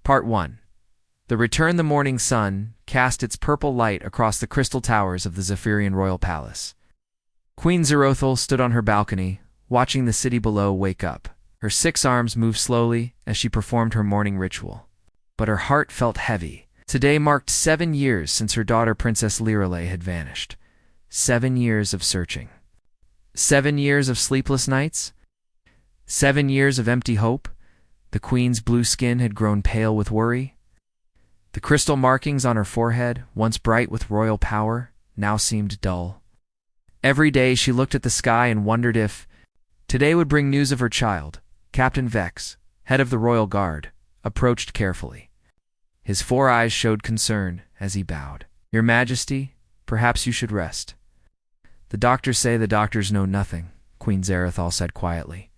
Part 1. The Return. The morning sun cast its purple light across the crystal towers of the Zephyrian royal palace. Queen Zerothel stood on her balcony, watching the city below wake up. Her 6 arms moved slowly as she performed her morning ritual. But her heart felt heavy. Today marked 7 years since her daughter Princess Lirelei had vanished. 7 years of searching. 7 years of sleepless nights. 7 years of empty hope. The queen's blue skin had grown pale with worry. The crystal markings on her forehead, once bright with royal power, now seemed dull. Every day she looked at the sky and wondered if today would bring news of her child. Captain Vex, head of the royal guard, approached carefully. His 4 eyes showed concern as he bowed. "Your Majesty, perhaps you should rest." "The doctors say the doctors know nothing," Queen Zerothel said quietly.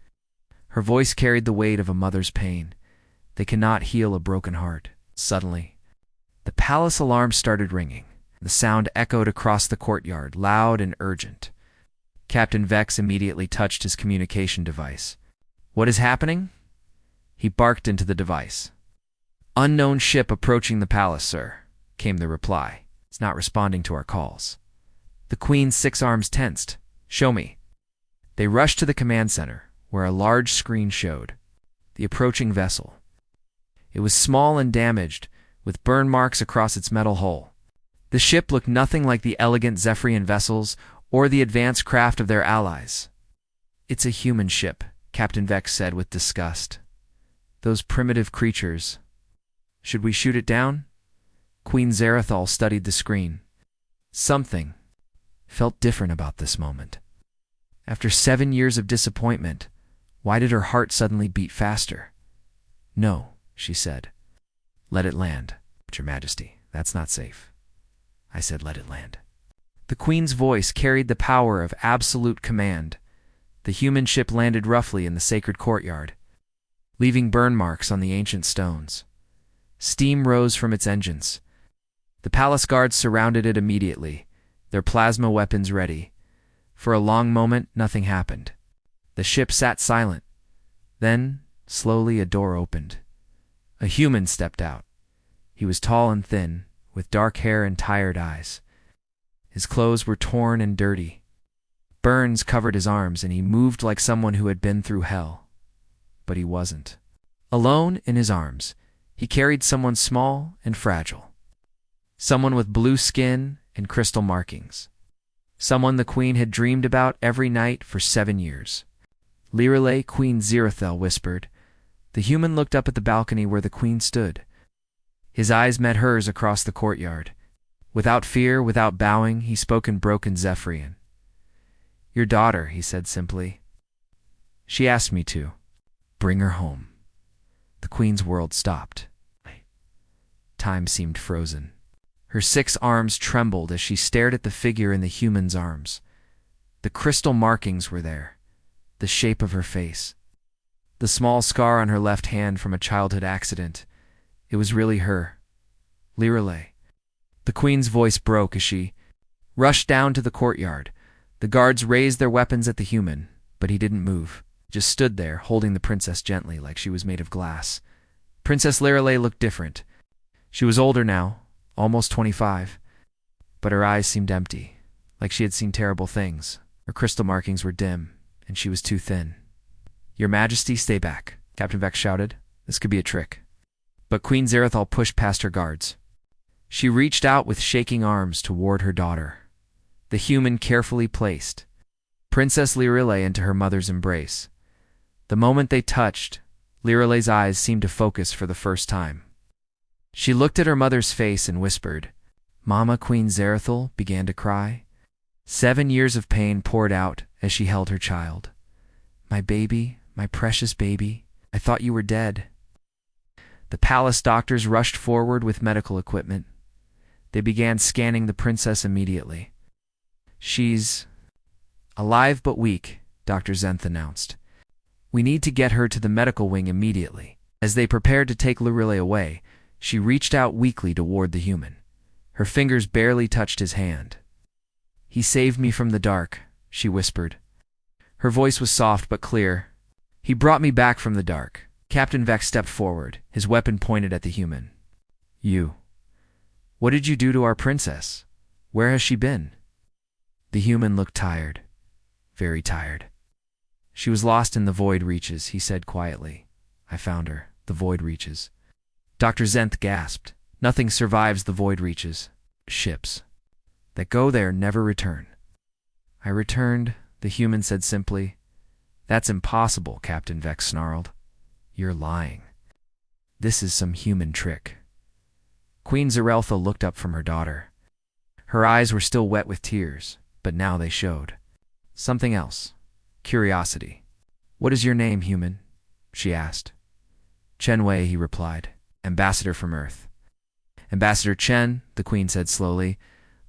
Her voice carried the weight of a mother's pain. "They cannot heal a broken heart." Suddenly, the palace alarm started ringing. The sound echoed across the courtyard, loud and urgent. Captain Vex immediately touched his communication device. "What is happening?" He barked into the device. "Unknown ship approaching the palace, sir," came the reply. "It's not responding to our calls." The queen's 6 arms tensed. "Show me." They rushed to the command center, where a large screen showed the approaching vessel. It was small and damaged, with burn marks across its metal hull. The ship looked nothing like the elegant Zephyrian vessels or the advanced craft of their allies. "It's a human ship," Captain Vex said with disgust. "Those primitive creatures. Should we shoot it down?" Queen Zerothel studied the screen. Something felt different about this moment. After 7 years of disappointment, why did her heart suddenly beat faster? "No," she said. "Let it land." "Your Majesty, that's not safe." "I said let it land." The queen's voice carried the power of absolute command. The human ship landed roughly in the sacred courtyard, leaving burn marks on the ancient stones. Steam rose from its engines. The palace guards surrounded it immediately, their plasma weapons ready. For a long moment, nothing happened. The ship sat silent. Then, slowly, a door opened. A human stepped out. He was tall and thin, with dark hair and tired eyes. His clothes were torn and dirty. Burns covered his arms, and he moved like someone who had been through hell. But he wasn't. Alone in his arms, he carried someone small and fragile. Someone with blue skin and crystal markings. Someone the queen had dreamed about every night for 7 years. "Lirelei," Queen Zerothel whispered. The human looked up at the balcony where the queen stood. His eyes met hers across the courtyard. Without fear, without bowing, he spoke in broken Zephyrian. "Your daughter," he said simply. "She asked me to. Bring her home." The queen's world stopped. Time seemed frozen. Her 6 arms trembled as she stared at the figure in the human's arms. The crystal markings were there, the shape of her face, the small scar on her left hand from a childhood accident. It was really her. Lirelei. The queen's voice broke as she rushed down to the courtyard. The guards raised their weapons at the human, but he didn't move, just stood there, holding the princess gently like she was made of glass. Princess Lirelei looked different. She was older now, almost 25, but her eyes seemed empty, like she had seen terrible things. Her crystal markings were dim, and she was too thin. "Your Majesty, stay back," Captain Vex shouted. "This could be a trick." But Queen Zerothel pushed past her guards. She reached out with shaking arms toward her daughter. The human carefully placed Princess Lirelei into her mother's embrace. The moment they touched, Lirelei's eyes seemed to focus for the first time. She looked at her mother's face and whispered. "Mama." Queen Zerothel began to cry. 7 years of pain poured out as she held her child. "My baby, my precious baby, I thought you were dead." The palace doctors rushed forward with medical equipment. They began scanning the princess immediately. "She's alive but weak," Dr. Zenth announced. "We need to get her to the medical wing immediately." As they prepared to take Lirelei away, she reached out weakly toward the human. Her fingers barely touched his hand. "He saved me from the dark," she whispered. Her voice was soft but clear. "He brought me back from the dark. Captain Vex stepped forward, his weapon pointed at the human. You. What did you do to our princess? Where has she been? The human looked tired. Very tired. She was lost in the void reaches, he said quietly. I found her. The void reaches. Dr. Zenth gasped. Nothing survives the void reaches. Ships that go there never return. I returned, the human said simply. That's impossible, Captain Vex snarled. You're lying. This is some human trick. Queen Zereltha looked up from her daughter. Her eyes were still wet with tears, but now they showed something else. Curiosity. What is your name, human? She asked. Chen Wei, he replied. Ambassador from Earth. Ambassador Chen, the queen said slowly,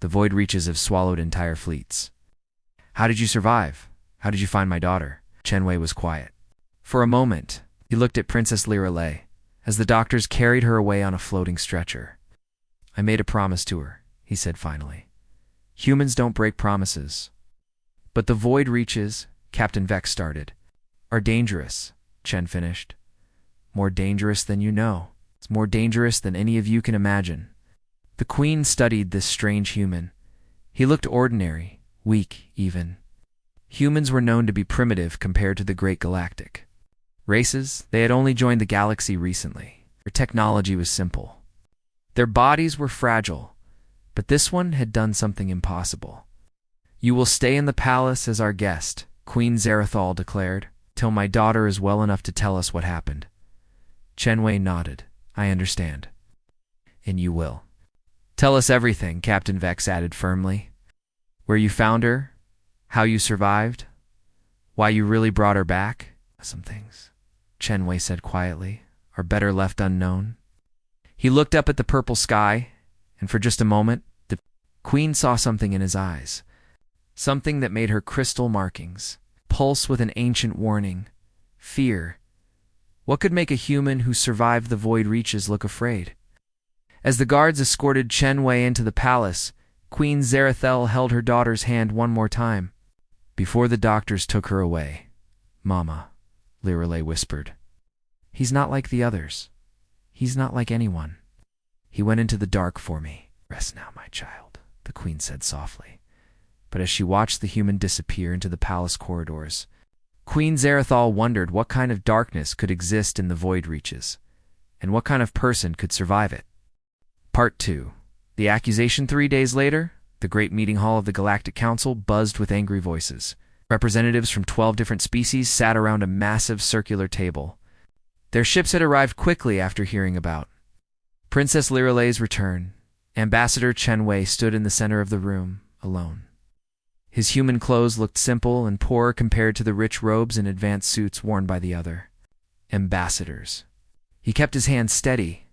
the void reaches have swallowed entire fleets. How did you survive? How did you find my daughter? Chen Wei was quiet. For a moment, he looked at Princess Lirelei as the doctors carried her away on a floating stretcher. I made a promise to her, he said finally. Humans don't break promises. But the void reaches, Captain Vex started, are dangerous, Chen finished. More dangerous than you know. It's more dangerous than any of you can imagine. The queen studied this strange human. He looked ordinary, weak even. Humans were known to be primitive compared to the great galactic races. They had only joined the galaxy recently. Their technology was simple. Their bodies were fragile, but this one had done something impossible. You will stay in the palace as our guest, Queen Zerethal declared, till my daughter is well enough to tell us what happened. Chen Wei nodded. I understand. And you will. Tell us everything, Captain Vex added firmly. Where you found her, how you survived, why you really brought her back. Some things, Chen Wei said quietly, are better left unknown. He looked up at the purple sky, and for just a moment, the queen saw something in his eyes. Something that made her crystal markings pulse with an ancient warning. Fear. What could make a human who survived the void reaches look afraid? As the guards escorted Chen Wei into the palace, Queen Zerethel held her daughter's hand one more time. Before the doctors took her away, Mama, Lirelei whispered. He's not like the others. He's not like anyone. He went into the dark for me. Rest now, my child, the queen said softly. But as she watched the human disappear into the palace corridors, Queen Zerethal wondered what kind of darkness could exist in the void reaches, and what kind of person could survive it. Part 2. The accusation 3 days later, the great meeting hall of the Galactic Council buzzed with angry voices. Representatives from 12 different species sat around a massive circular table. Their ships had arrived quickly after hearing about Princess Lirelei's return. Ambassador Chen Wei stood in the center of the room, alone. His human clothes looked simple and poor compared to the rich robes and advanced suits worn by the other ambassadors. He kept his hands steady,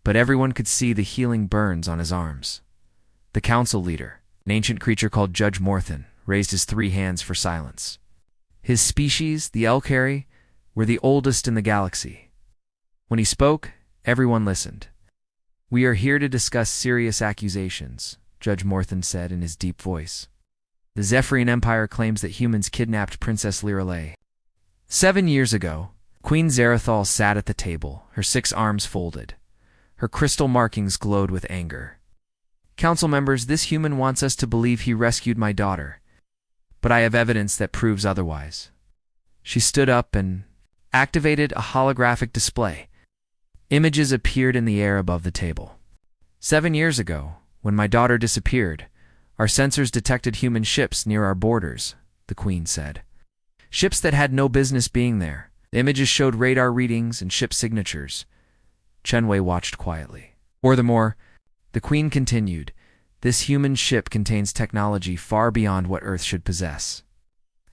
but everyone could see the healing burns on his arms. The council leader, an ancient creature called Judge Morthan, raised his 3 hands for silence. His species, the Elkari, were the oldest in the galaxy. When he spoke, everyone listened. We are here to discuss serious accusations, Judge Morthan said in his deep voice. The Zephyrian Empire claims that humans kidnapped Princess Lirelei. 7 years ago, Queen Zerethal sat at the table, her 6 arms folded. Her crystal markings glowed with anger. Council members, this human wants us to believe he rescued my daughter, but I have evidence that proves otherwise. She stood up and activated a holographic display. Images appeared in the air above the table. 7 years ago, when my daughter disappeared, our sensors detected human ships near our borders, the Queen said. Ships that had no business being there. The images showed radar readings and ship signatures. Chen Wei watched quietly. Furthermore, the Queen continued, this human ship contains technology far beyond what Earth should possess.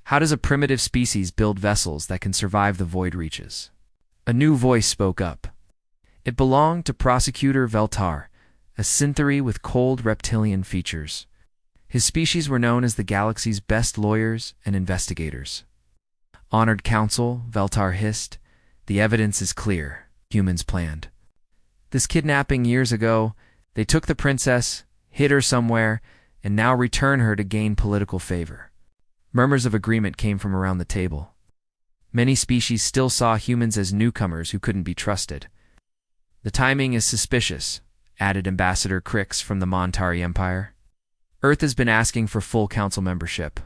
How does a primitive species build vessels that can survive the void reaches? A new voice spoke up. It belonged to Prosecutor Veltar, a synthery with cold reptilian features. His species were known as the galaxy's best lawyers and investigators. Honored Council, Veltar hissed, the evidence is clear. Humans planned this kidnapping years ago. They took the princess, hid her somewhere, and now return her to gain political favor. Murmurs of agreement came from around the table. Many species still saw humans as newcomers who couldn't be trusted. The timing is suspicious, added Ambassador Crix from the Montari Empire. Earth has been asking for full council membership.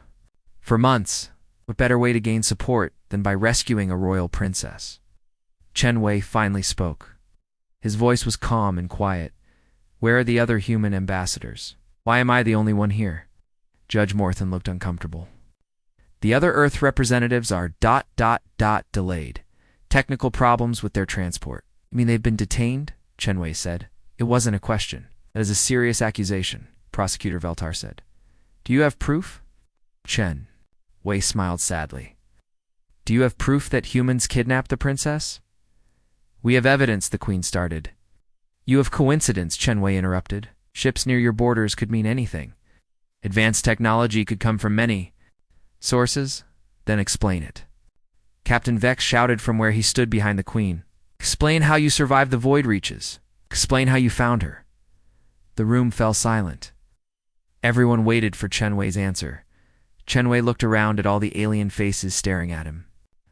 For months, what better way to gain support than by rescuing a royal princess? Chen Wei finally spoke. His voice was calm and quiet. Where are the other human ambassadors? Why am I the only one here? Judge Morthen looked uncomfortable. The other Earth representatives are ... delayed. Technical problems with their transport. You mean they've been detained? Chen Wei said. It wasn't a question. That is a serious accusation, Prosecutor Veltar said. Do you have proof? Chen Wei smiled sadly. Do you have proof that humans kidnapped the princess? We have evidence, the Queen started. You have coincidence, Chen Wei interrupted. Ships near your borders could mean anything. Advanced technology could come from many sources, then explain it. Captain Vex shouted from where he stood behind the Queen. Explain how you survived the void reaches. Explain how you found her. The room fell silent. Everyone waited for Chen Wei's answer. Chen Wei looked around at all the alien faces staring at him.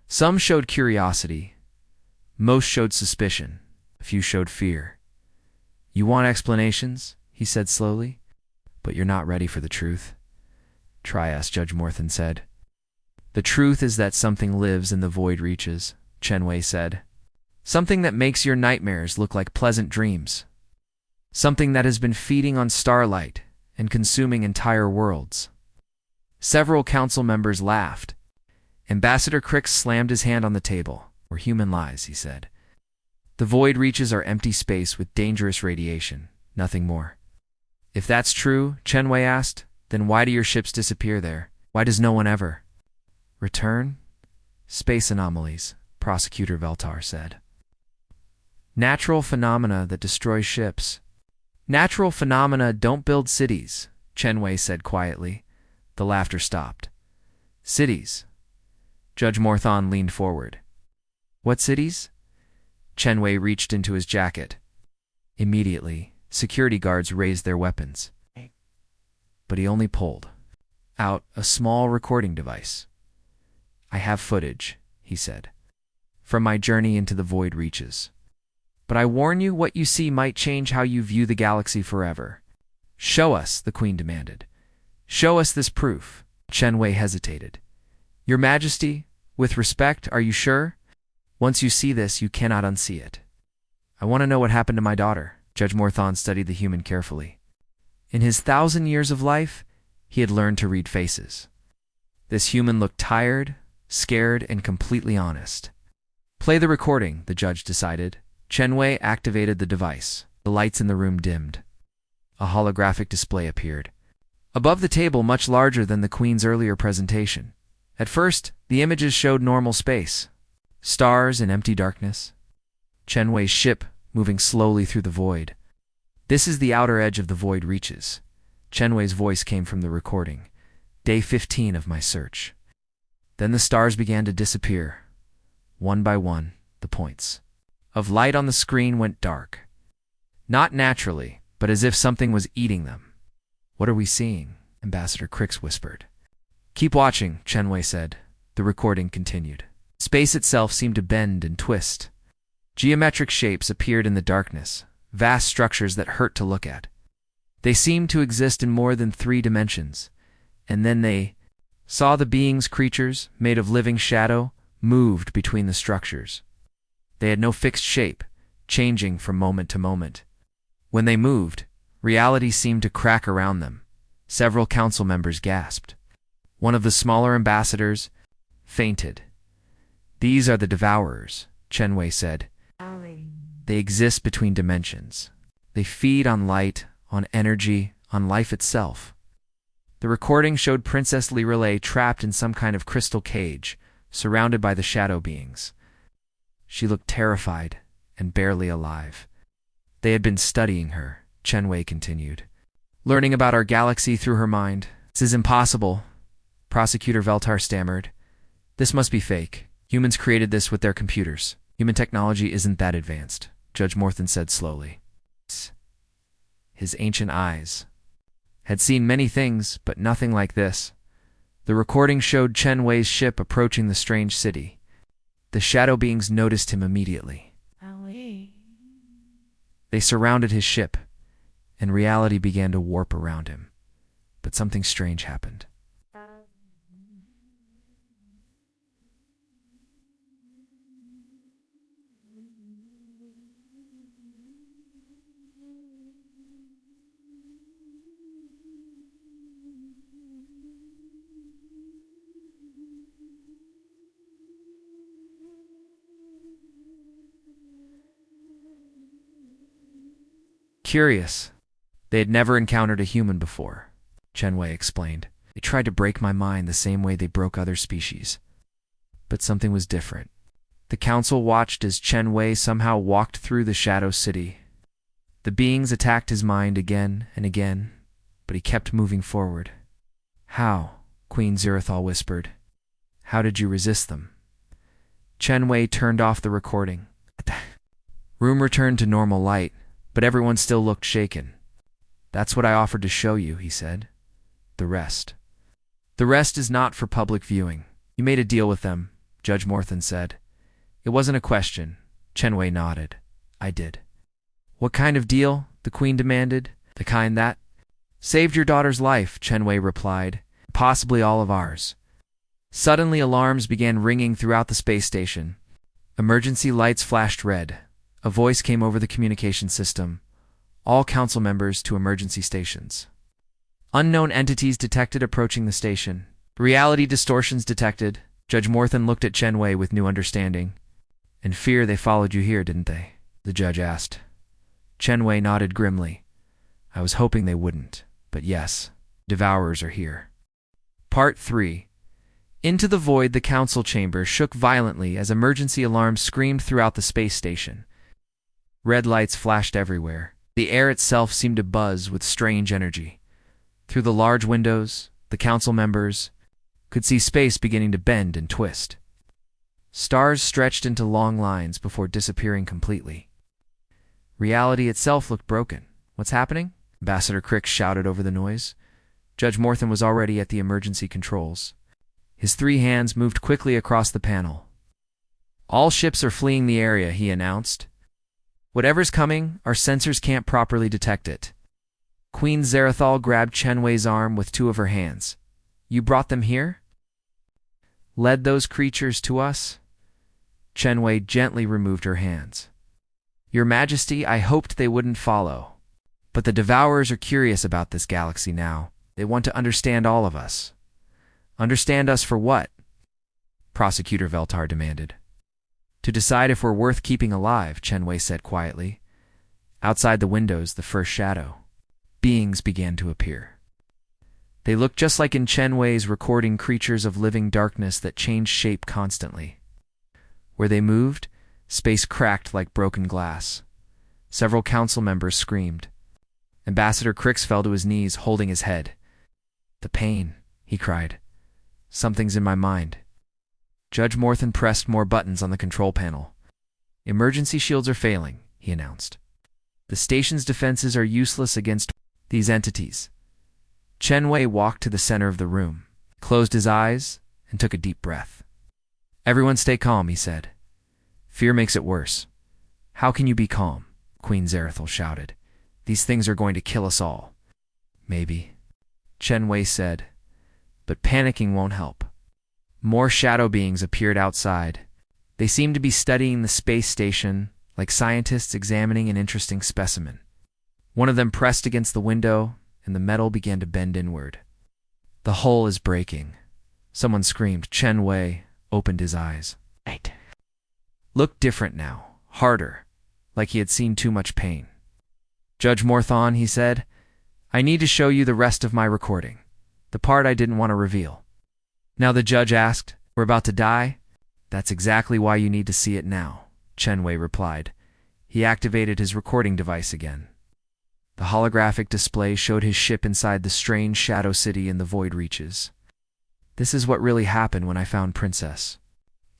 Some showed curiosity. Most showed suspicion. A few showed fear. You want explanations? He said slowly. But you're not ready for the truth. Try us, Judge Morthen said. The truth is that something lives in the void reaches, Chen Wei said. Something that makes your nightmares look like pleasant dreams. Something that has been feeding on starlight and consuming entire worlds. Several council members laughed. Ambassador Crix slammed his hand on the table. Or human lies, he said. The void reaches are empty space with dangerous radiation, nothing more. If that's true, Chen Wei asked, then why do your ships disappear there? Why does no one ever return? Space anomalies, Prosecutor Veltar said. Natural phenomena that destroy ships. Natural phenomena don't build cities, Chen Wei said quietly. The laughter stopped. Cities. Judge Morthen leaned forward. What cities? Chen Wei reached into his jacket. Immediately, security guards raised their weapons. But he only pulled out a small recording device. I have footage, he said, from my journey into the void reaches. But I warn you, what you see might change how you view the galaxy forever. Show us, the Queen demanded. Show us this proof. Chen Wei hesitated. Your Majesty, with respect, are you sure? Once you see this, you cannot unsee it. I want to know what happened to my daughter. Judge Morthen studied the human carefully. In his 1,000 years of life, he had learned to read faces. This human looked tired, scared, and completely honest. Play the recording, the judge decided. Chen Wei activated the device. The lights in the room dimmed. A holographic display appeared. Above the table, much larger than the Queen's earlier presentation. At first, the images showed normal space. Stars and empty darkness. Chen Wei's ship moving slowly through the void. This is the outer edge of the void reaches. Chen Wei's voice came from the recording. Day 15 of my search. Then the stars began to disappear. One by one, the points of light on the screen went dark. Not naturally, but as if something was eating them. What are we seeing? Ambassador Crix whispered. Keep watching, Chen Wei said. The recording continued. Space itself seemed to bend and twist. Geometric shapes appeared in the darkness, vast structures that hurt to look at. They seemed to exist in more than 3 dimensions, and then they saw the beings, creatures, made of living shadow, moved between the structures. They had no fixed shape, changing from moment to moment. When they moved, reality seemed to crack around them. Several council members gasped. One of the smaller ambassadors fainted. These are the Devourers, Chen Wei said. They exist between dimensions. They feed on light, on energy, on life itself. The recording showed Princess Lirelei trapped in some kind of crystal cage, surrounded by the shadow beings. She looked terrified and barely alive. They had been studying her, Chen Wei continued, learning about our galaxy through her mind. This is impossible, Prosecutor Veltar stammered. This must be fake. Humans created this with their computers. Human technology isn't that advanced, Judge Morthen said slowly. His ancient eyes had seen many things, but nothing like this. The recording showed Chen Wei's ship approaching the strange city. The shadow beings noticed him immediately. They surrounded his ship, and reality began to warp around him. But something strange happened. Curious. They had never encountered a human before, Chen Wei explained. They tried to break my mind the same way they broke other species. But something was different. The council watched as Chen Wei somehow walked through the Shadow City. The beings attacked his mind again and again, but he kept moving forward. How? Queen Zirathal whispered. How did you resist them? Chen Wei turned off the recording. Room returned to normal light, but everyone still looked shaken. That's what I offered to show you, he said. The rest. The rest is not for public viewing. You made a deal with them, Judge Morthan said. It wasn't a question. Chen Wei nodded. I did. What kind of deal? The queen demanded. The kind that saved your daughter's life, Chen Wei replied. Possibly all of ours. Suddenly alarms began ringing throughout the space station. Emergency lights flashed red. A voice came over the communication system. All council members to emergency stations. Unknown entities detected approaching the station. Reality distortions detected. Judge Morthan looked at Chen Wei with new understanding. In fear they followed you here, didn't they? The judge asked. Chen Wei nodded grimly. I was hoping they wouldn't, but yes, devourers are here. Part 3. Into the void, the council chamber shook violently as emergency alarms screamed throughout the space station. Red lights flashed everywhere. The air itself seemed to buzz with strange energy. Through the large windows, the council members could see space beginning to bend and twist. Stars stretched into long lines before disappearing completely. Reality itself looked broken. What's happening? Ambassador Crick shouted over the noise. Judge Morthan was already at the emergency controls. His 3 hands moved quickly across the panel. All ships are fleeing the area, he announced. Whatever's coming, our sensors can't properly detect it. Queen Zirathal grabbed Chen Wei's arm with 2 of her hands. You brought them here? Led those creatures to us? Chen Wei gently removed her hands. Your Majesty, I hoped they wouldn't follow. But the Devourers are curious about this galaxy now. They want to understand all of us. Understand us for what? Prosecutor Veltar demanded. To decide if we're worth keeping alive, Chen Wei said quietly. Outside the windows, the first shadow. Beings began to appear. They looked just like in Chen Wei's recording, creatures of living darkness that changed shape constantly. Where they moved, space cracked like broken glass. Several council members screamed. Ambassador Crix fell to his knees, holding his head. The pain, he cried. Something's in my mind. Judge Morthan pressed more buttons on the control panel. Emergency shields are failing, he announced. The station's defenses are useless against these entities. Chen Wei walked to the center of the room, closed his eyes, and took a deep breath. Everyone stay calm, he said. Fear makes it worse. How can you be calm? Queen Zirathal shouted. These things are going to kill us all. Maybe, Chen Wei said, but panicking won't help. More shadow beings appeared outside. They seemed to be studying the space station, like scientists examining an interesting specimen. One of them pressed against the window, and the metal began to bend inward. The hull is breaking. Someone screamed. Chen Wei opened his eyes. It looked different now, harder, like he had seen too much pain. Judge Morthan, he said, I need to show you the rest of my recording, the part I didn't want to reveal. Now the judge asked, we're about to die? That's exactly why you need to see it now, Chen Wei replied. He activated his recording device again. The holographic display showed his ship inside the strange shadow city in the void reaches. This is what really happened when I found Princess.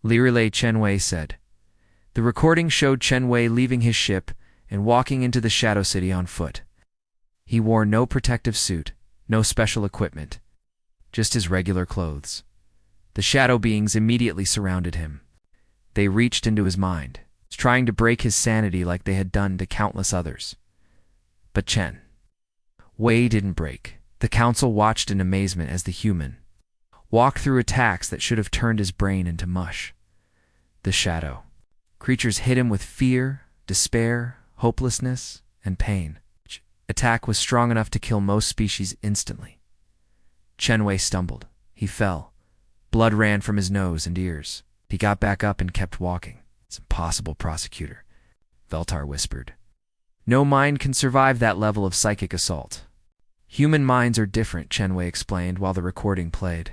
Lirelei, Chen Wei said. The recording showed Chen Wei leaving his ship and walking into the shadow city on foot. He wore no protective suit, no special equipment, just his regular clothes. The shadow beings immediately surrounded him. They reached into his mind, trying to break his sanity like they had done to countless others. But Chen Wei didn't break. The council watched in amazement as the human walked through attacks that should have turned his brain into mush. The shadow creatures hit him with fear, despair, hopelessness, and pain. Attack was strong enough to kill most species instantly. Chen Wei stumbled. He fell. Blood ran from his nose and ears. He got back up and kept walking. It's impossible, prosecutor, Veltar whispered. No mind can survive that level of psychic assault. Human minds are different, Chen Wei explained while the recording played.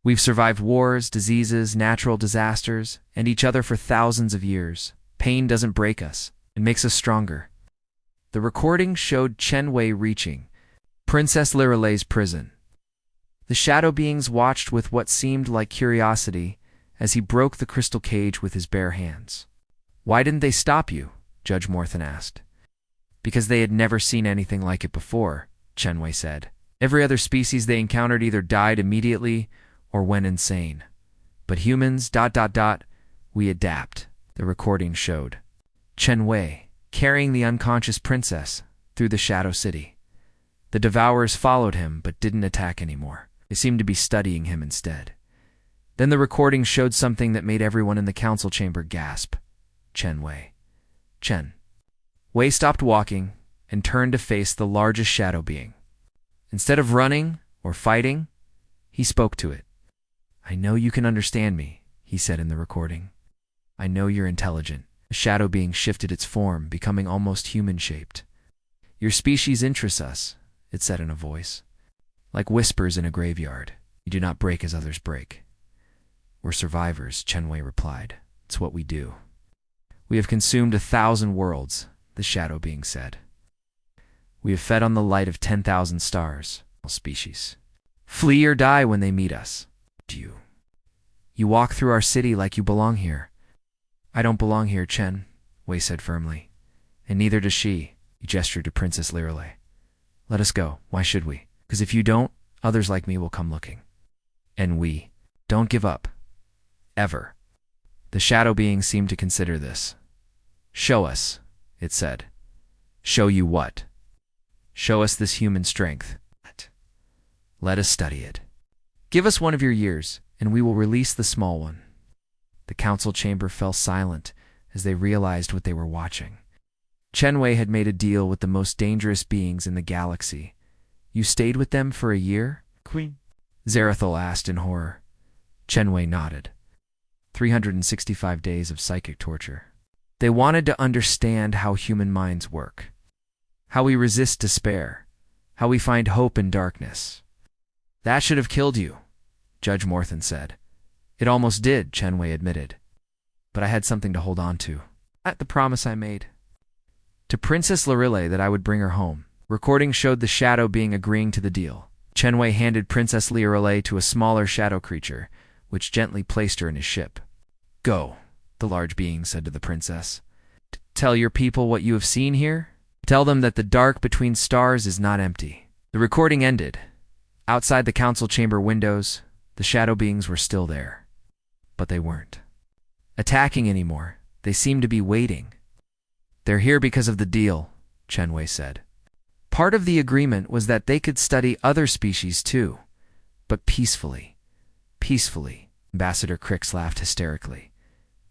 We've survived wars, diseases, natural disasters, and each other for thousands of years. Pain doesn't break us. It makes us stronger. The recording showed Chen Wei reaching Princess Lirelei's prison. The shadow beings watched with what seemed like curiosity as he broke the crystal cage with his bare hands. Why didn't they stop you? Judge Morthen asked. Because they had never seen anything like it before, Chen Wei said. Every other species they encountered either died immediately or went insane. But humans, we adapt, the recording showed. Chen Wei, carrying the unconscious princess through the Shadow City. The Devourers followed him but didn't attack anymore. They seemed to be studying him instead. Then the recording showed something that made everyone in the council chamber gasp. Chen Wei. Chen Wei stopped walking and turned to face the largest shadow being. Instead of running or fighting, he spoke to it. I know you can understand me, he said in the recording. I know you're intelligent. The shadow being shifted its form, becoming almost human-shaped. Your species interests us, it said in a voice. Like whispers in a graveyard, you do not break as others break. We're survivors, Chen Wei replied. It's what we do. We have consumed 1,000 worlds, the shadow being said. We have fed on the light of 10,000 stars, all species. Flee or die when they meet us. You walk through our city like you belong here. I don't belong here, Chen, Wei said firmly. And neither does she, he gestured to Princess Lirelei. Let us go. Why should we? Because if you don't, others like me will come looking. And we don't give up. Ever. The shadow being seemed to consider this. Show us, it said. Show you what? Show us this human strength. Let us study it. Give us one of your years, and we will release the small one. The council chamber fell silent as they realized what they were watching. Chen Wei had made a deal with the most dangerous beings in the galaxy. You stayed with them for a year? Queen Zarathul asked in horror. Chen Wei nodded. 365 days of psychic torture. They wanted to understand how human minds work. How we resist despair. How we find hope in darkness. That should have killed you, Judge Morthen said. It almost did, Chen Wei admitted. But I had something to hold on to. At the promise I made to Princess Lirelei that I would bring her home. Recording showed the shadow being agreeing to the deal. Chen Wei handed Princess Lirelei to a smaller shadow creature, which gently placed her in his ship. Go, the large being said to the princess. Tell your people what you have seen here. Tell them that the dark between stars is not empty. The recording ended. Outside the council chamber windows, the shadow beings were still there. But they weren't attacking anymore. They seemed to be waiting. They're here because of the deal, Chen Wei said. Part of the agreement was that they could study other species too, but peacefully. Peacefully, Ambassador Crix laughed hysterically.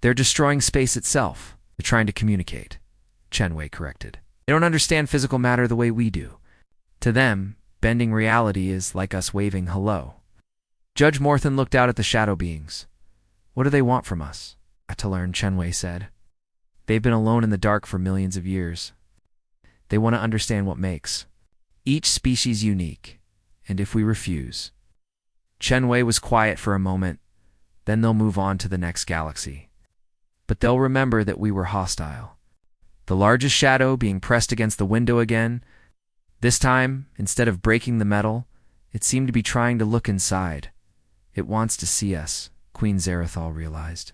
They're destroying space itself. They're trying to communicate, Chen Wei corrected. They don't understand physical matter the way we do. To them, bending reality is like us waving hello. Judge Morthen looked out at the shadow beings. What do they want from us? To learn, Chen Wei said. They've been alone in the dark for millions of years. They want to understand what makes each species unique, and if we refuse. Chen Wei was quiet for a moment, then they'll move on to the next galaxy. But they'll remember that we were hostile. The largest shadow being pressed against the window again. This time, instead of breaking the metal, it seemed to be trying to look inside. It wants to see us, Queen Zarathul realized.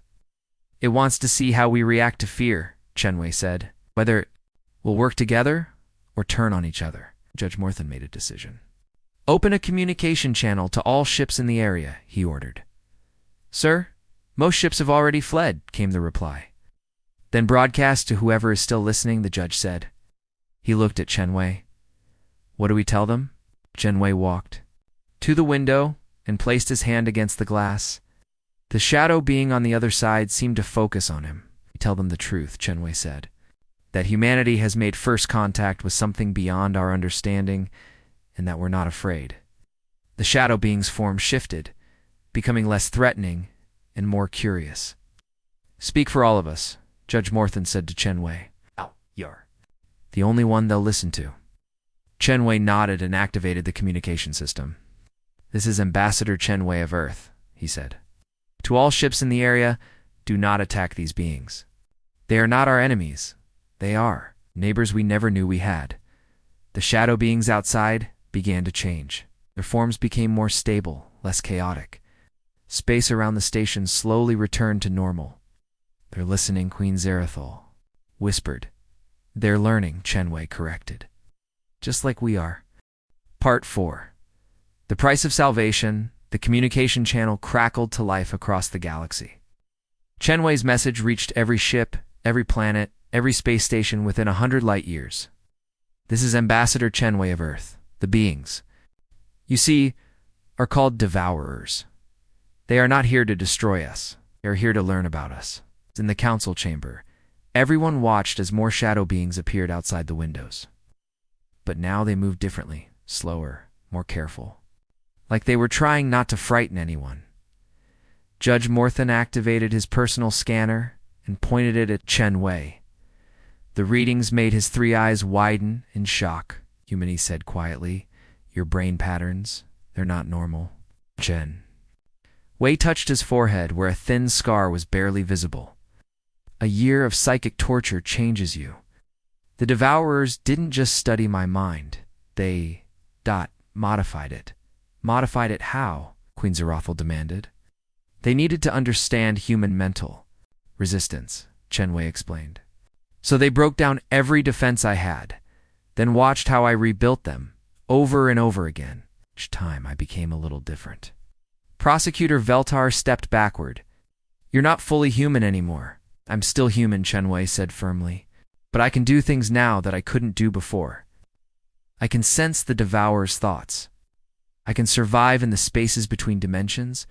It wants to see how we react to fear, Chen Wei said. Whether we'll work together or turn on each other. Judge Morthen made a decision. Open a communication channel to all ships in the area, he ordered. Sir, Most ships have already fled, came the reply. Then broadcast to whoever is still listening, the judge said. He looked at Chen Wei. What do we tell them? Chen Wei walked to the window and placed his hand against the glass. The shadow being on the other side seemed to focus on him. Tell them the truth, Chen Wei said. That humanity has made first contact with something beyond our understanding, and that we're not afraid. The shadow being's form shifted, becoming less threatening and more curious. Speak for all of us, Judge Morthen said to Chen Wei. You're the only one they'll listen to. Chen Wei nodded and activated the communication system. This is Ambassador Chen Wei of Earth, he said. To all ships in the area, do not attack these beings. They are not our enemies. They are neighbors we never knew we had. The shadow beings outside began to change. Their forms became more stable, less chaotic. Space around the station slowly returned to normal. They're listening, Queen Zerathol whispered. They're learning, Chen Wei corrected. Just like we are. Part 4. The Price of Salvation. The communication channel crackled to life across the galaxy. Chen Wei's message reached every ship, every planet, every space station within 100 light years. This is Ambassador Chen Wei of Earth. The beings, you see, are called Devourers. They are not here to destroy us. They are here to learn about us. In the council chamber, everyone watched as more shadow beings appeared outside the windows. But now they moved differently, slower, more careful. Like they were trying not to frighten anyone. Judge Morthen activated his personal scanner and pointed it at Chen Wei. The readings made his 3 eyes widen in shock. Human, he said quietly. Your brain patterns, they're not normal. Chen Wei touched his forehead where a thin scar was barely visible. A year of psychic torture changes you. The Devourers didn't just study my mind. They modified it. Modified it how? Queen Zerathol demanded. They needed to understand human mental resistance, Chen Wei explained. So they broke down every defense I had, then watched how I rebuilt them, over and over again. Each time I became a little different. Prosecutor Veltar stepped backward. You're not fully human anymore. I'm still human, Chen Wei said firmly. But I can do things now that I couldn't do before. I can sense the Devourer's thoughts. I can survive in the spaces between dimensions,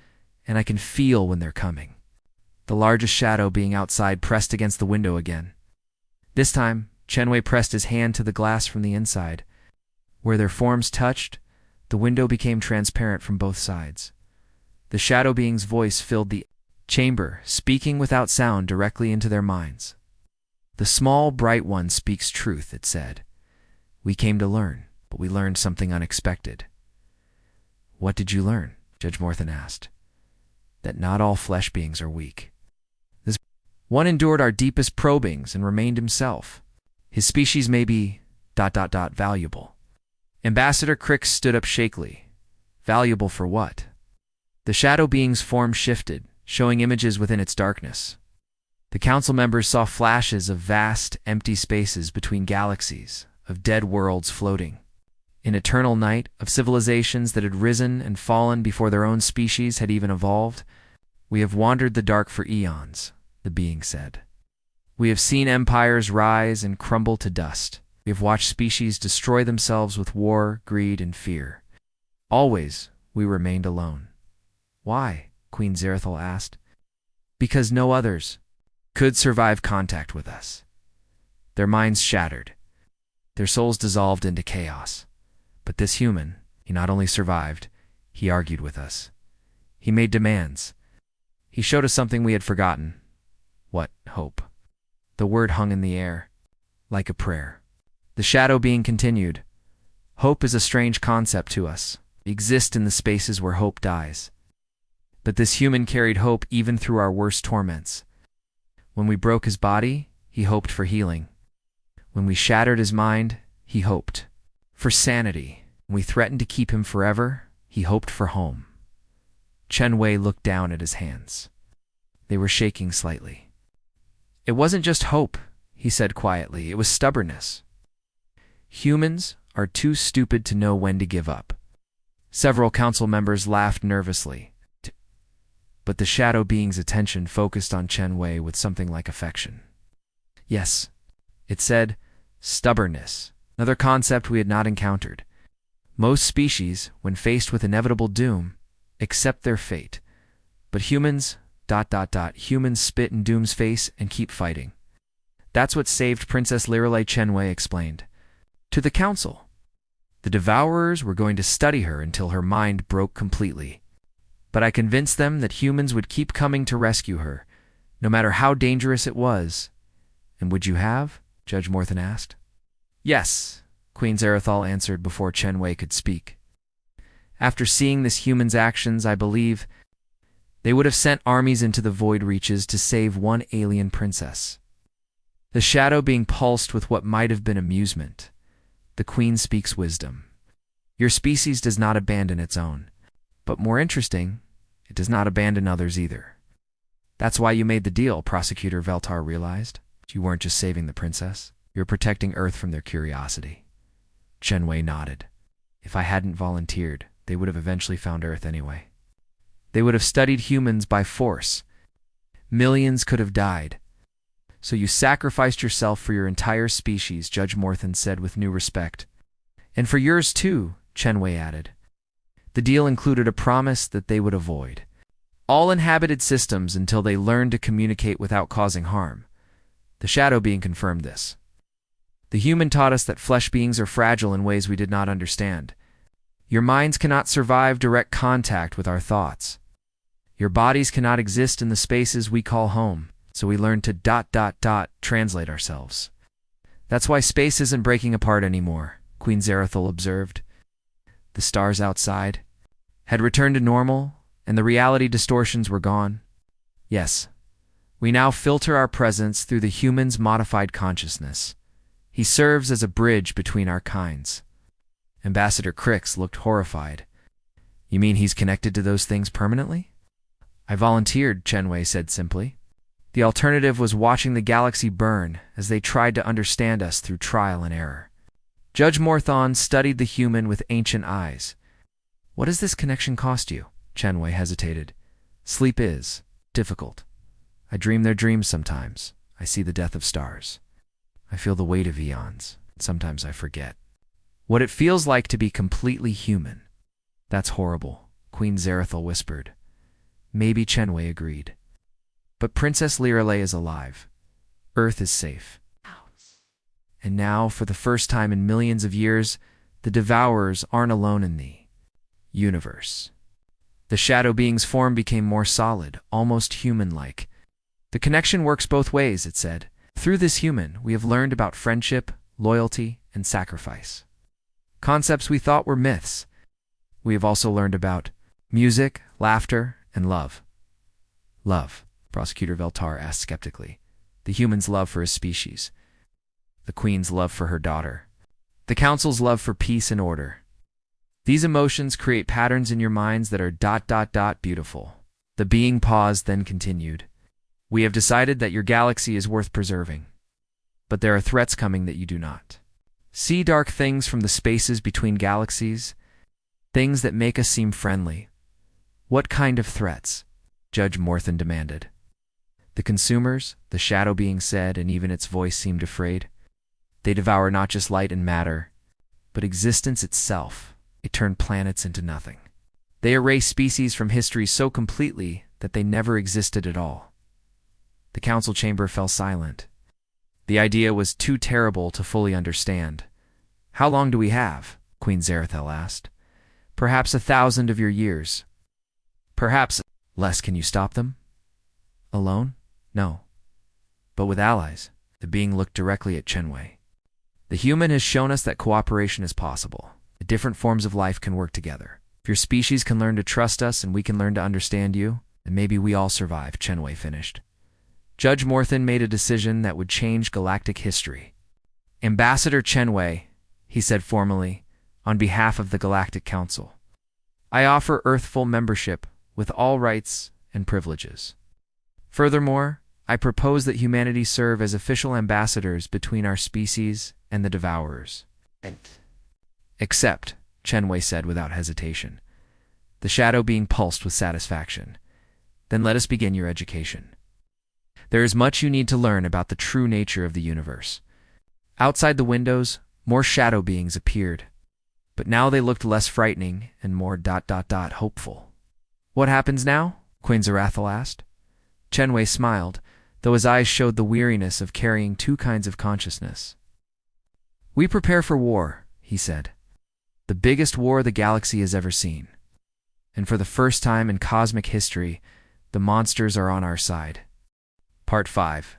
and I can feel when they're coming. The largest shadow being outside pressed against the window again. This time, Chen Wei pressed his hand to the glass from the inside. Where their forms touched, the window became transparent from both sides. The shadow being's voice filled the chamber, speaking without sound directly into their minds. The small, bright one speaks truth, it said. We came to learn, but we learned something unexpected. What did you learn? Judge Morthen asked. That not all flesh beings are weak. This one endured our deepest probings and remained himself. His species may be ... valuable. Ambassador Crick stood up shakily. Valuable for what? The shadow being's form shifted, showing images within its darkness. The council members saw flashes of vast, empty spaces between galaxies, of dead worlds floating. In eternal night, of civilizations that had risen and fallen before their own species had even evolved. We have wandered the dark for eons, the being said. We have seen empires rise and crumble to dust. We have watched species destroy themselves with war, greed, and fear. Always, we remained alone. Why? Queen Zerathol asked. Because no others could survive contact with us. Their minds shattered. Their souls dissolved into chaos. But this human, he not only survived, he argued with us. He made demands. He showed us something we had forgotten. What? Hope. The word hung in the air, like a prayer. The shadow being continued. Hope is a strange concept to us. We exist in the spaces where hope dies. But this human carried hope even through our worst torments. When we broke his body, he hoped for healing. When we shattered his mind, he hoped for sanity. When we threatened to keep him forever, he hoped for home. Chen Wei looked down at his hands. They were shaking slightly. It wasn't just hope, he said quietly. It was stubbornness. Humans are too stupid to know when to give up. Several council members laughed nervously. but the shadow being's attention focused on Chen Wei with something like affection. Yes, it said, stubbornness, another concept we had not encountered. Most species, when faced with inevitable doom, accept their fate. But humans, humans spit in doom's face and keep fighting. That's what saved Princess Lirelei, Chen Wei explained. To the council. The devourers were going to study her until her mind broke completely. But I convinced them that humans would keep coming to rescue her, no matter how dangerous it was. And would you have? Judge Morthan asked. Yes, Queen Zarathal answered before Chen Wei could speak. After seeing this human's actions, I believe they would have sent armies into the void reaches to save one alien princess. The shadow being pulsed with what might have been amusement. The queen speaks wisdom. Your species does not abandon its own. But more interesting, it does not abandon others either. That's why you made the deal, Prosecutor Veltar realized. You weren't just saving the princess. You were protecting Earth from their curiosity. Chen Wei nodded. If I hadn't volunteered, they would have eventually found Earth anyway. They would have studied humans by force. Millions could have died. So you sacrificed yourself for your entire species, Judge Morthan said with new respect. And for yours too, Chen Wei added. The deal included a promise that they would avoid all inhabited systems until they learned to communicate without causing harm. The shadow being confirmed this. The human taught us that flesh beings are fragile in ways we did not understand. Your minds cannot survive direct contact with our thoughts. Your bodies cannot exist in the spaces we call home, so we learned to translate ourselves. That's why space isn't breaking apart anymore, Queen Zarathal observed. The stars outside had returned to normal, and the reality distortions were gone. Yes, we now filter our presence through the human's modified consciousness. He serves as a bridge between our kinds. Ambassador Crix looked horrified. You mean he's connected to those things permanently? I volunteered, Chen Wei said simply. The alternative was watching the galaxy burn as they tried to understand us through trial and error. Judge Morthan studied the human with ancient eyes. What does this connection cost you? Chen Wei hesitated. Sleep is difficult. I dream their dreams sometimes. I see the death of stars. I feel the weight of eons. Sometimes I forget what it feels like to be completely human. That's horrible, Queen Zarathal whispered. Maybe Chen Wei agreed. But Princess Lirelei is alive. Earth is safe. And now, for the first time in millions of years, the devourers aren't alone in the universe. The shadow being's form became more solid, almost human-like. The connection works both ways, it said. Through this human, we have learned about friendship, loyalty, and sacrifice. Concepts we thought were myths. We have also learned about music, laughter, and love. Love, Prosecutor Veltar asked skeptically. The human's love for his species. The queen's love for her daughter. The council's love for peace and order. These emotions create patterns in your minds that are beautiful. The being paused, then continued. We have decided that your galaxy is worth preserving. But there are threats coming that you do not. See dark things from the spaces between galaxies, things that make us seem friendly. What kind of threats? Judge Morthan demanded. The consumers, the shadow being said, and even its voice seemed afraid. They devour not just light and matter, but existence itself. They turn planets into nothing. They erase species from history so completely that they never existed at all. The council chamber fell silent. The idea was too terrible to fully understand. How long do we have? Queen Zarathal asked. Perhaps 1,000 of your years. Perhaps less. Can you stop them? Alone? No. But with allies. The being looked directly at Chen Wei. The human has shown us that cooperation is possible. The different forms of life can work together. If your species can learn to trust us and we can learn to understand you, then maybe we all survive, Chen Wei finished. Judge Morthan made a decision that would change galactic history. Ambassador Chen Wei, he said formally, on behalf of the Galactic Council. I offer Earth full membership with all rights and privileges. Furthermore, I propose that humanity serve as official ambassadors between our species and the devourers. Except, Chen Wei said without hesitation. The shadow being pulsed with satisfaction. Then let us begin your education. There is much you need to learn about the true nature of the universe. Outside the windows, more shadow beings appeared, but now they looked less frightening and more hopeful. What happens now? Queen Zarathil asked. Chenwei smiled, though his eyes showed the weariness of carrying two kinds of consciousness. We prepare for war, he said. The biggest war the galaxy has ever seen. And for the first time in cosmic history, the monsters are on our side. Part 5.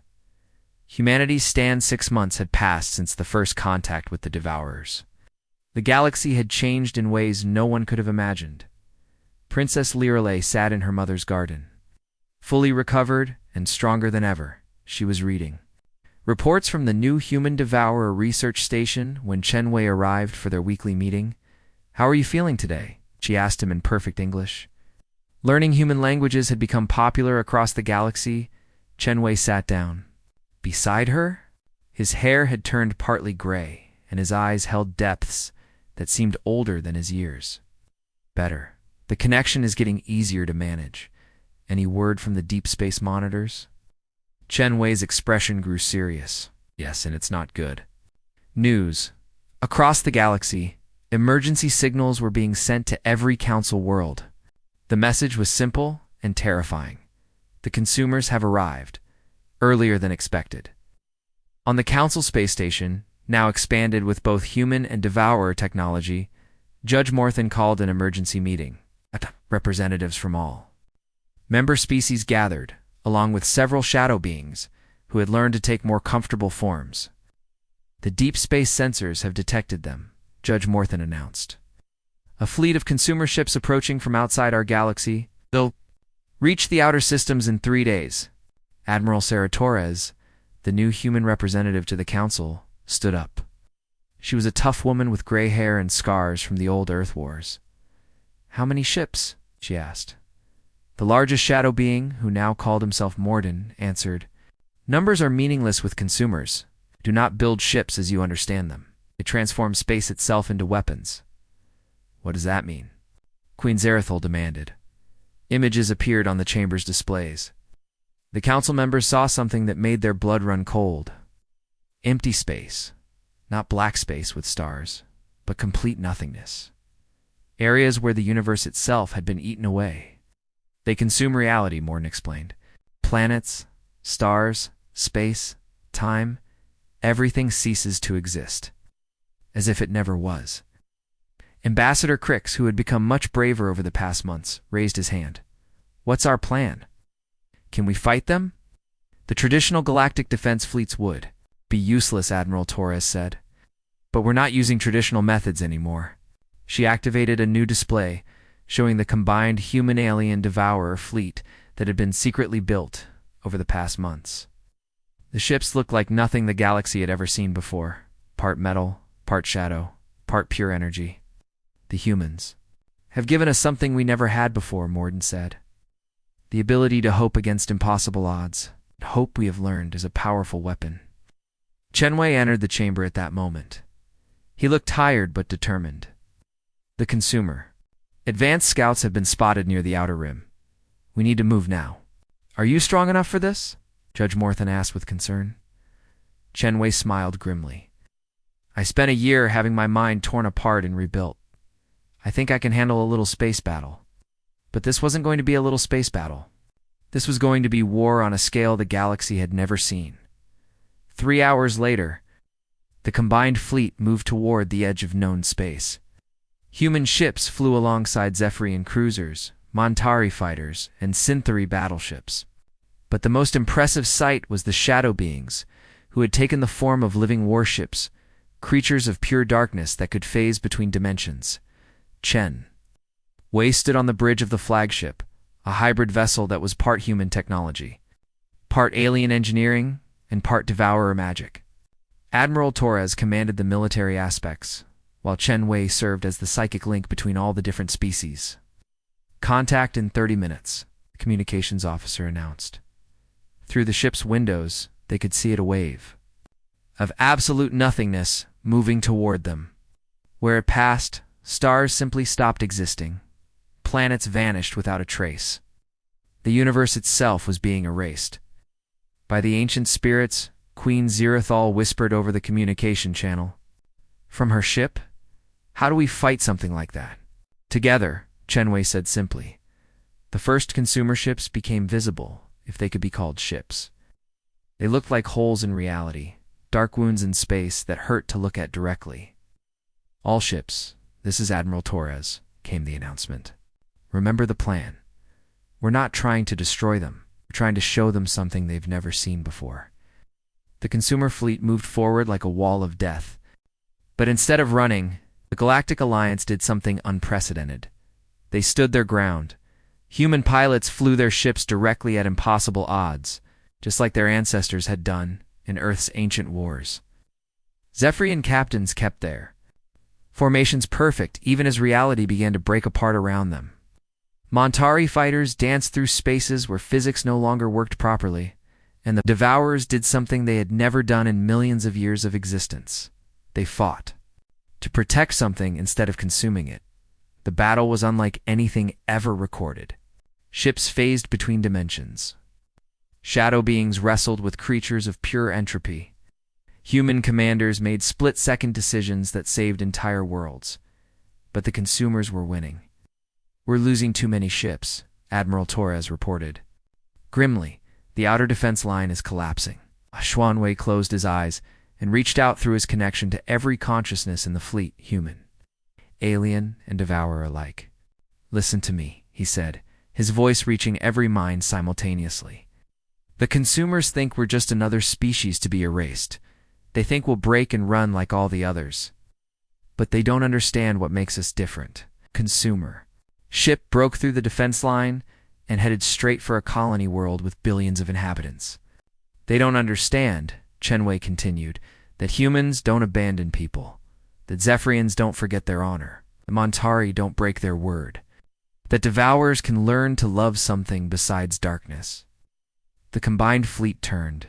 Humanity's stand 6 months had passed since the first contact with the Devourers. The galaxy had changed in ways no one could have imagined. Princess Lirelei sat in her mother's garden. Fully recovered and stronger than ever, she was reading reports from the new human devourer research station when Chenwei arrived for their weekly meeting. How are you feeling today? She asked him in perfect English. Learning human languages had become popular across the galaxy. Chenwei sat down. Beside her, his hair had turned partly gray, and his eyes held depths that seemed older than his years. Better. The connection is getting easier to manage. Any word from the deep space monitors? Chenwei's expression grew serious. Yes, and it's not good. News. Across the galaxy, emergency signals were being sent to every council world. The message was simple and terrifying. The consumers have arrived, earlier than expected. On the council space station, now expanded with both human and devourer technology, Judge Morthan called an emergency meeting. Representatives from all member species gathered, along with several shadow beings who had learned to take more comfortable forms. The deep space sensors have detected them, Judge Morthan announced. A fleet of consumer ships approaching from outside our galaxy. They'll reach the outer systems in 3 days. Admiral Sarah Torres, the new human representative to the council, stood up. She was a tough woman with gray hair and scars from the old Earth Wars. How many ships? She asked. The largest shadow being, who now called himself Morden, answered, Numbers are meaningless with consumers. Do not build ships as you understand them. It transforms space itself into weapons. What does that mean? Queen Zarathil demanded. Images appeared on the chamber's displays. The council members saw something that made their blood run cold. Empty space. Not black space with stars, but complete nothingness. Areas where the universe itself had been eaten away. They consume reality, Morden explained. Planets, stars, space, time, everything ceases to exist. As if it never was. Ambassador Crix, who had become much braver over the past months, raised his hand. What's our plan? Can we fight them? The traditional galactic defense fleets would be useless, Admiral Torres said. But we're not using traditional methods anymore. She activated a new display, showing the combined human-alien devourer fleet that had been secretly built over the past months. The ships looked like nothing the galaxy had ever seen before. Part metal, part shadow, part pure energy. The humans have given us something we never had before, Morden said. The ability to hope against impossible odds. Hope, we have learned, is a powerful weapon. Chenwei entered the chamber at that moment. He looked tired but determined. The consumer. Advanced scouts have been spotted near the outer rim. We need to move now. Are you strong enough for this? Judge Morthan asked with concern. Chenwei smiled grimly. I spent a year having my mind torn apart and rebuilt. I think I can handle a little space battle. But this wasn't going to be a little space battle. This was going to be war on a scale the galaxy had never seen. 3 hours later, the combined fleet moved toward the edge of known space. Human ships flew alongside Zephyrian cruisers, Montari fighters, and Synthari battleships. But the most impressive sight was the shadow beings, who had taken the form of living warships, creatures of pure darkness that could phase between dimensions. Chen Wei stood on the bridge of the flagship, a hybrid vessel that was part human technology, part alien engineering, and part devourer magic. Admiral Torres commanded the military aspects, while Chen Wei served as the psychic link between all the different species. Contact in 30 minutes, the communications officer announced. Through the ship's windows, they could see it a wave of absolute nothingness moving toward them. Where it passed, stars simply stopped existing. Planets vanished without a trace. The universe itself was being erased. By the ancient spirits, Queen Zirathal whispered over the communication channel. From her ship? How do we fight something like that? Together, Chenwei said simply. The first consumer ships became visible, if they could be called ships. They looked like holes in reality, dark wounds in space that hurt to look at directly. All ships, this is Admiral Torres, came the announcement. Remember the plan. We're not trying to destroy them. We're trying to show them something they've never seen before. The consumer fleet moved forward like a wall of death. But instead of running, the Galactic Alliance did something unprecedented. They stood their ground. Human pilots flew their ships directly at impossible odds, just like their ancestors had done in Earth's ancient wars. Zephyrian captains kept their formations perfect even as reality began to break apart around them. Montari fighters danced through spaces where physics no longer worked properly, and the Devourers did something they had never done in millions of years of existence. They fought to protect something instead of consuming it. The battle was unlike anything ever recorded. Ships phased between dimensions. Shadow beings wrestled with creatures of pure entropy. Human commanders made split-second decisions that saved entire worlds. But the consumers were winning. We're losing too many ships, Admiral Torres reported. Grimly, the outer defense line is collapsing. Xuanwei closed his eyes and reached out through his connection to every consciousness in the fleet, human, alien, and devourer alike. Listen to me, he said, his voice reaching every mind simultaneously. The consumers think we're just another species to be erased. They think we'll break and run like all the others. But they don't understand what makes us different. Consumer. Ship broke through the defense line and headed straight for a colony world with billions of inhabitants. They don't understand, Chenwei continued, that humans don't abandon people, that Zephyrians don't forget their honor, the Montari don't break their word, that Devourers can learn to love something besides darkness. The combined fleet turned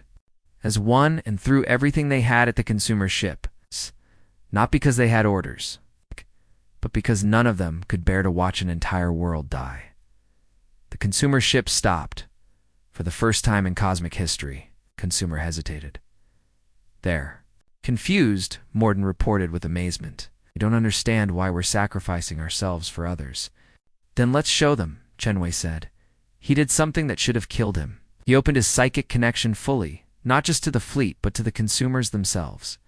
as one and threw everything they had at the consumer ship, not because they had orders, but because none of them could bear to watch an entire world die. The consumer ship stopped. For the first time in cosmic history, consumer hesitated. There. Confused, Morden reported with amazement. I don't understand why we're sacrificing ourselves for others. Then let's show them, Chenwei said. He did something that should have killed him. He opened his psychic connection fully, not just to the fleet, but to the consumers themselves.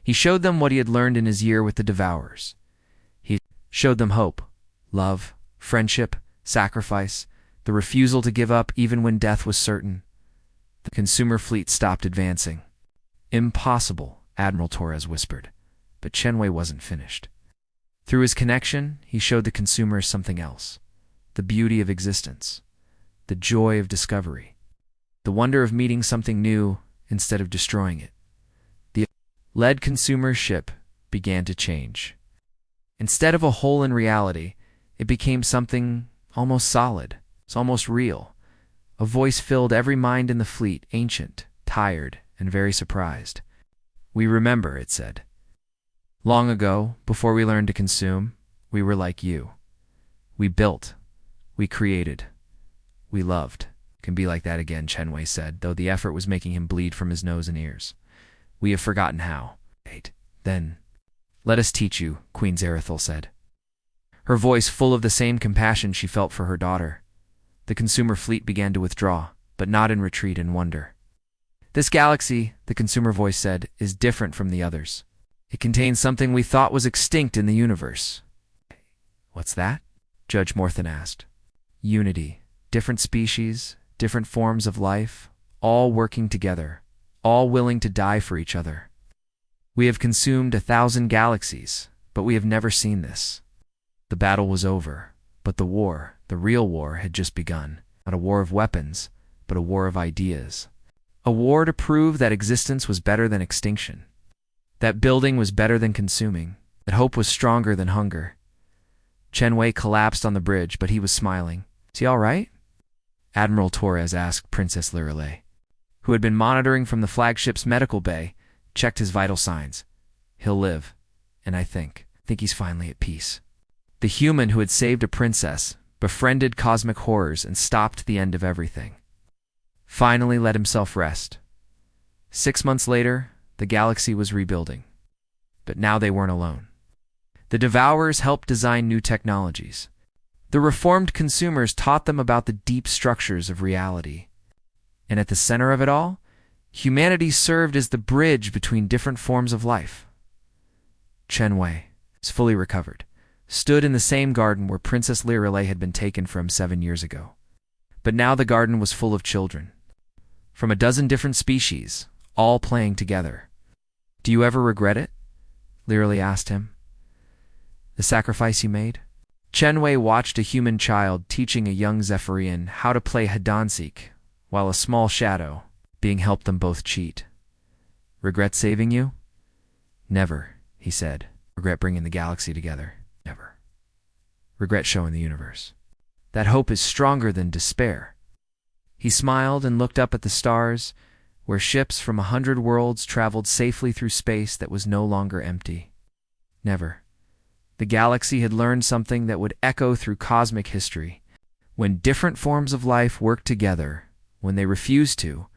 He showed them what he had learned in his year with the Devourers. He showed them hope, love, friendship, sacrifice, the refusal to give up even when death was certain. The consumer fleet stopped advancing. Impossible, Admiral Torres whispered, but Chenwei wasn't finished. Through his connection, he showed the consumers something else, the beauty of existence, the joy of discovery, the wonder of meeting something new instead of destroying it. The lead consumer ship began to change. Instead of a hole in reality, it became something almost solid, it's almost real. A voice filled every mind in the fleet, ancient, tired, and very surprised. We remember, it said. Long ago, before we learned to consume, we were like you. We built. We created. We loved. Can be like that again, Chenwei said, though the effort was making him bleed from his nose and ears. We have forgotten how. Then, let us teach you, Queen Zirathal said. Her voice full of the same compassion she felt for her daughter. The consumer fleet began to withdraw, but not in retreat and wonder. This galaxy, the consumer voice said, is different from the others. It contains something we thought was extinct in the universe. What's that? Judge Morthan asked. Unity. Different species, different forms of life, all working together, all willing to die for each other. We have consumed 1,000 galaxies, but we have never seen this. The battle was over, but the war, the real war, had just begun. Not a war of weapons, but a war of ideas. A war to prove that existence was better than extinction. That building was better than consuming. That hope was stronger than hunger. Chenwei collapsed on the bridge, but he was smiling. Is he all right? Admiral Torres asked Princess Lirelei, who had been monitoring from the flagship's medical bay, checked his vital signs. He'll live, and I think he's finally at peace. The human who had saved a princess, befriended cosmic horrors, and stopped the end of everything. Finally let himself rest. 6 months later, the galaxy was rebuilding. But now they weren't alone. The Devourers helped design new technologies. The reformed consumers taught them about the deep structures of reality. And at the center of it all, humanity served as the bridge between different forms of life. Chen Wei, fully recovered, stood in the same garden where Princess Lirelei had been taken from 7 years ago. But now the garden was full of children, from a dozen different species, all playing together. "Do you ever regret it?" Lirelei asked him. "The sacrifice you made?" Chen Wei watched a human child teaching a young Zephyrian how to play Hadansik, while a small shadow being helped them both cheat. "Regret saving you?" "Never," he said. "Regret bringing the galaxy together? Never. Regret showing the universe that hope is stronger than despair." He smiled and looked up at the stars, where ships from 100 worlds traveled safely through space that was no longer empty. Never. The galaxy had learned something that would echo through cosmic history. When different forms of life work together, when they refuse to,